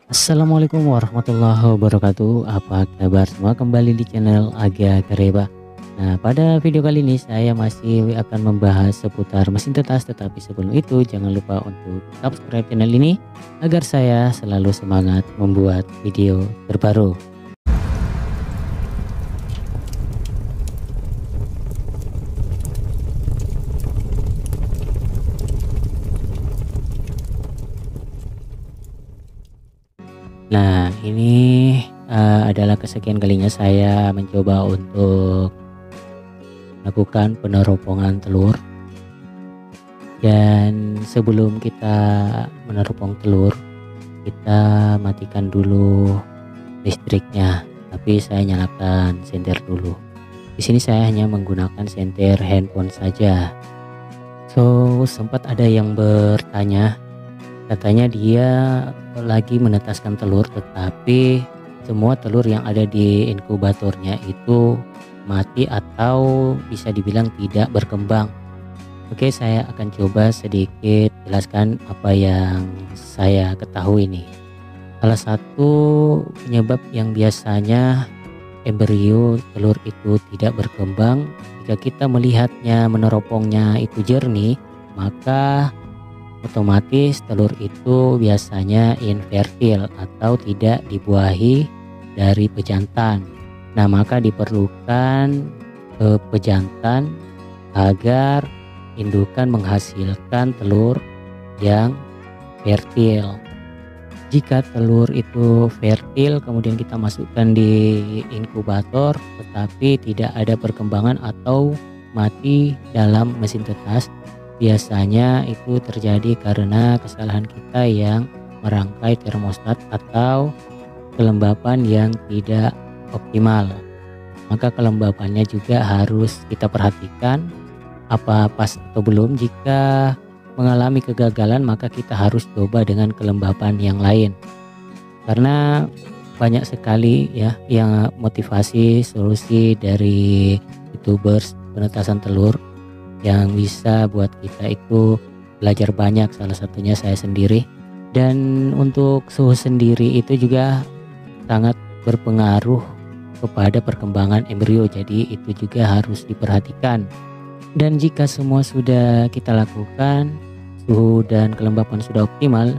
Assalamualaikum warahmatullahi wabarakatuh. Apa kabar semua, kembali di channel Aga Kareba. Nah, pada video kali ini saya masih akan membahas seputar mesin tetas, tetapi sebelum itu jangan lupa untuk subscribe channel ini agar saya selalu semangat membuat video terbaru. Nah, ini adalah kesekian kalinya saya mencoba untuk melakukan peneropongan telur. Dan sebelum kita meneropong telur, kita matikan dulu listriknya. Tapi saya nyalakan senter dulu. Di sini saya hanya menggunakan senter handphone saja. So, sempat ada yang bertanya, katanya dia lagi menetaskan telur, tetapi semua telur yang ada di inkubatornya itu mati atau bisa dibilang tidak berkembang. Oke, saya akan coba sedikit jelaskan apa yang saya ketahui nih. Salah satu penyebab yang biasanya embrio telur itu tidak berkembang, jika kita melihatnya meneropongnya itu jernih, maka otomatis telur itu biasanya infertil atau tidak dibuahi dari pejantan. Nah, maka diperlukan pejantan agar indukan menghasilkan telur yang fertil. Jika telur itu fertil kemudian kita masukkan di inkubator tetapi tidak ada perkembangan atau mati dalam mesin tetas, biasanya itu terjadi karena kesalahan kita yang merangkai termostat atau kelembapan yang tidak optimal. Maka kelembapannya juga harus kita perhatikan apa pas atau belum. Jika mengalami kegagalan maka kita harus coba dengan kelembapan yang lain, karena banyak sekali ya yang motivasi solusi dari youtubers penetasan telur yang bisa buat kita itu belajar banyak, salah satunya saya sendiri. Dan untuk suhu sendiri itu juga sangat berpengaruh kepada perkembangan embrio, jadi itu juga harus diperhatikan. Dan jika semua sudah kita lakukan, suhu dan kelembapan sudah optimal,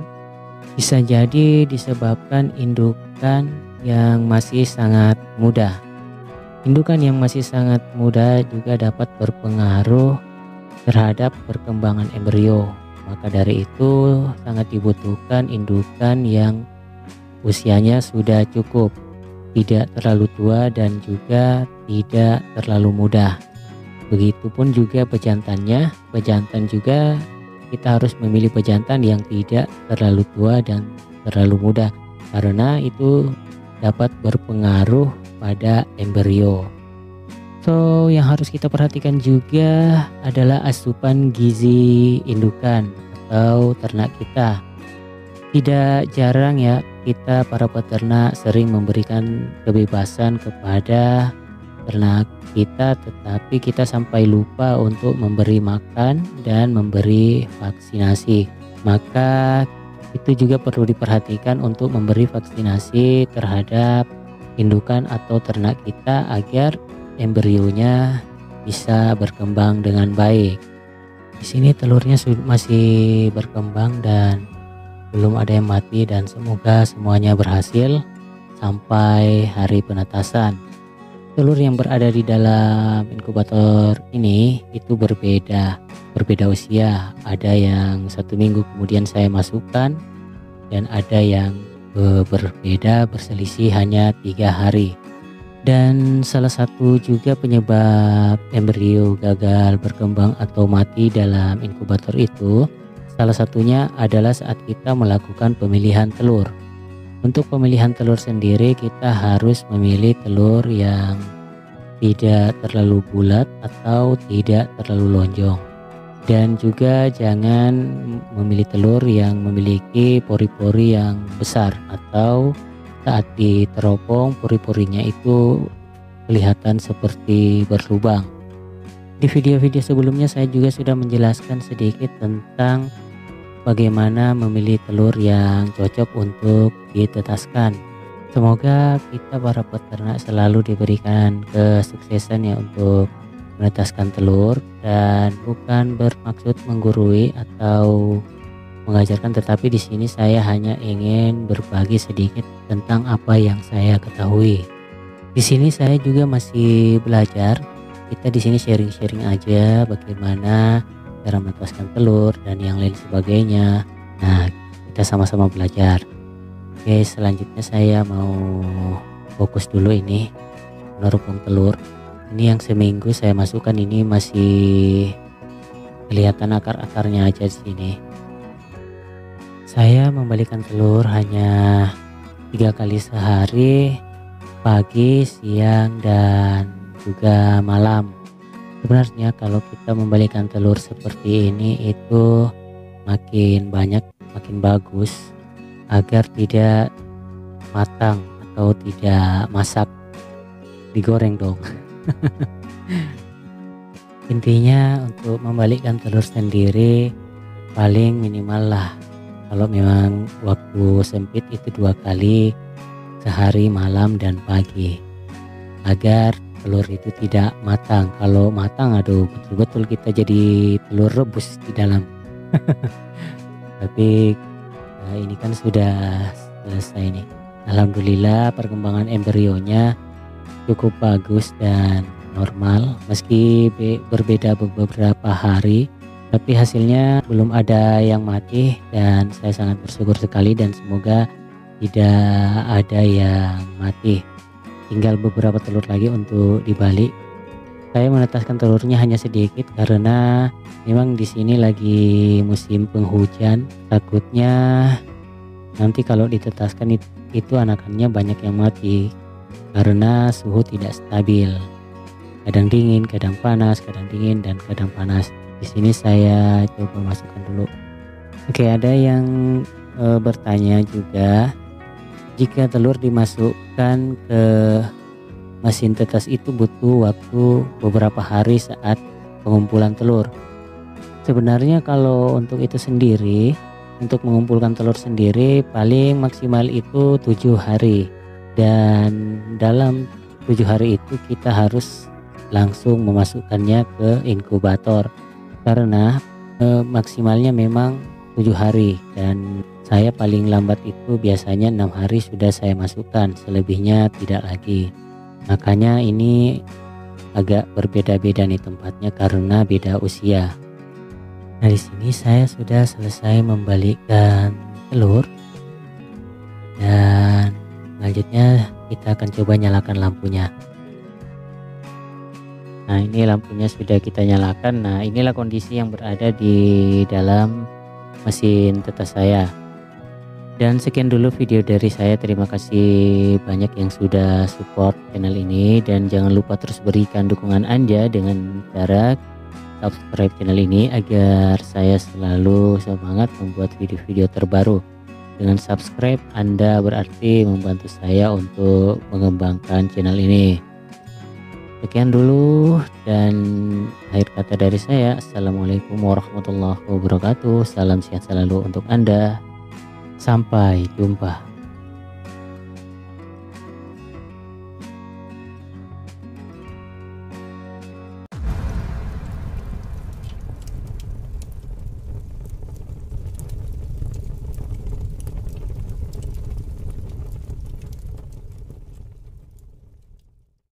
bisa jadi disebabkan indukan yang masih sangat muda. Indukan yang masih sangat muda juga dapat berpengaruh terhadap perkembangan embrio. Maka dari itu sangat dibutuhkan indukan yang usianya sudah cukup, tidak terlalu tua dan juga tidak terlalu muda. Begitupun juga pejantannya, pejantan juga kita harus memilih pejantan yang tidak terlalu tua dan terlalu muda, karena itu dapat berpengaruh pada embrio. So, yang harus kita perhatikan juga adalah asupan gizi indukan atau ternak kita. Tidak jarang ya kita para peternak sering memberikan kebebasan kepada ternak kita, tetapi kita sampai lupa untuk memberi makan dan memberi vaksinasi. Maka itu juga perlu diperhatikan untuk memberi vaksinasi terhadap indukan atau ternak kita agar embrionya bisa berkembang dengan baik. Di sini telurnya masih berkembang dan belum ada yang mati, dan semoga semuanya berhasil sampai hari penetasan. Telur yang berada di dalam inkubator ini itu berbeda usia. Ada yang 1 minggu kemudian saya masukkan, dan ada yang berbeda berselisih hanya 3 hari. Dan salah satu juga penyebab embrio gagal berkembang atau mati dalam inkubator itu, salah satunya adalah saat kita melakukan pemilihan telur. Untuk pemilihan telur sendiri kita harus memilih telur yang tidak terlalu bulat atau tidak terlalu lonjong. Dan juga jangan memilih telur yang memiliki pori-pori yang besar atau saat diteropong pori-porinya itu kelihatan seperti berlubang. Di video-video sebelumnya saya juga sudah menjelaskan sedikit tentang bagaimana memilih telur yang cocok untuk ditetaskan. Semoga kita para peternak selalu diberikan kesuksesan ya untuk menetaskan telur, dan bukan bermaksud menggurui atau mengajarkan, tetapi di sini saya hanya ingin berbagi sedikit tentang apa yang saya ketahui. Di sini saya juga masih belajar. Kita di sini sharing-sharing aja bagaimana cara menetaskan telur dan yang lain sebagainya. Nah, kita sama-sama belajar. Oke, selanjutnya saya mau fokus dulu ini meneropong telur. Ini yang seminggu saya masukkan, ini masih kelihatan akar-akarnya aja di sini. Saya membalikan telur hanya 3 kali sehari, pagi, siang, dan juga malam. Sebenarnya kalau kita membalikan telur seperti ini itu makin banyak makin bagus, agar tidak matang atau tidak masak, digoreng dong. Intinya untuk membalikkan telur sendiri paling minimal lah, kalau memang waktu sempit itu 2 kali sehari, malam dan pagi, agar telur itu tidak matang. Kalau matang, aduh, betul-betul kita jadi telur rebus di dalam. Tapi ini kan sudah selesai nih. Alhamdulillah perkembangan embrionya cukup bagus dan normal, meski berbeda beberapa hari, tapi hasilnya belum ada yang mati dan saya sangat bersyukur sekali, dan semoga tidak ada yang mati. Tinggal beberapa telur lagi untuk dibalik. Saya menetaskan telurnya hanya sedikit karena memang di sini lagi musim penghujan. Takutnya nanti kalau ditetaskan itu anakannya banyak yang mati karena suhu tidak stabil. Kadang dingin, kadang panas, kadang dingin dan kadang panas. Di sini saya coba masukkan dulu. Oke, ada yang bertanya juga, jika telur dimasukkan ke mesin tetas itu butuh waktu beberapa hari saat pengumpulan telur. Sebenarnya kalau untuk itu sendiri, untuk mengumpulkan telur sendiri paling maksimal itu 7 hari, dan dalam 7 hari itu kita harus langsung memasukkannya ke inkubator karena maksimalnya memang 7 hari, dan saya paling lambat itu biasanya 6 hari sudah saya masukkan, selebihnya tidak lagi. Makanya ini agak berbeda-beda nih tempatnya karena beda usia. Nah, di sini saya sudah selesai membalikkan telur, dan selanjutnya kita akan coba nyalakan lampunya. Nah, ini lampunya sudah kita nyalakan. Nah, inilah kondisi yang berada di dalam mesin tetas saya. Dan sekian dulu video dari saya. Terima kasih banyak yang sudah support channel ini, dan jangan lupa terus berikan dukungan Anda dengan cara subscribe channel ini agar saya selalu semangat membuat video-video terbaru. Dengan subscribe Anda berarti membantu saya untuk mengembangkan channel ini. Sekian dulu, dan akhir kata dari saya, assalamualaikum warahmatullahi wabarakatuh. Salam sehat selalu untuk Anda. Sampai jumpa.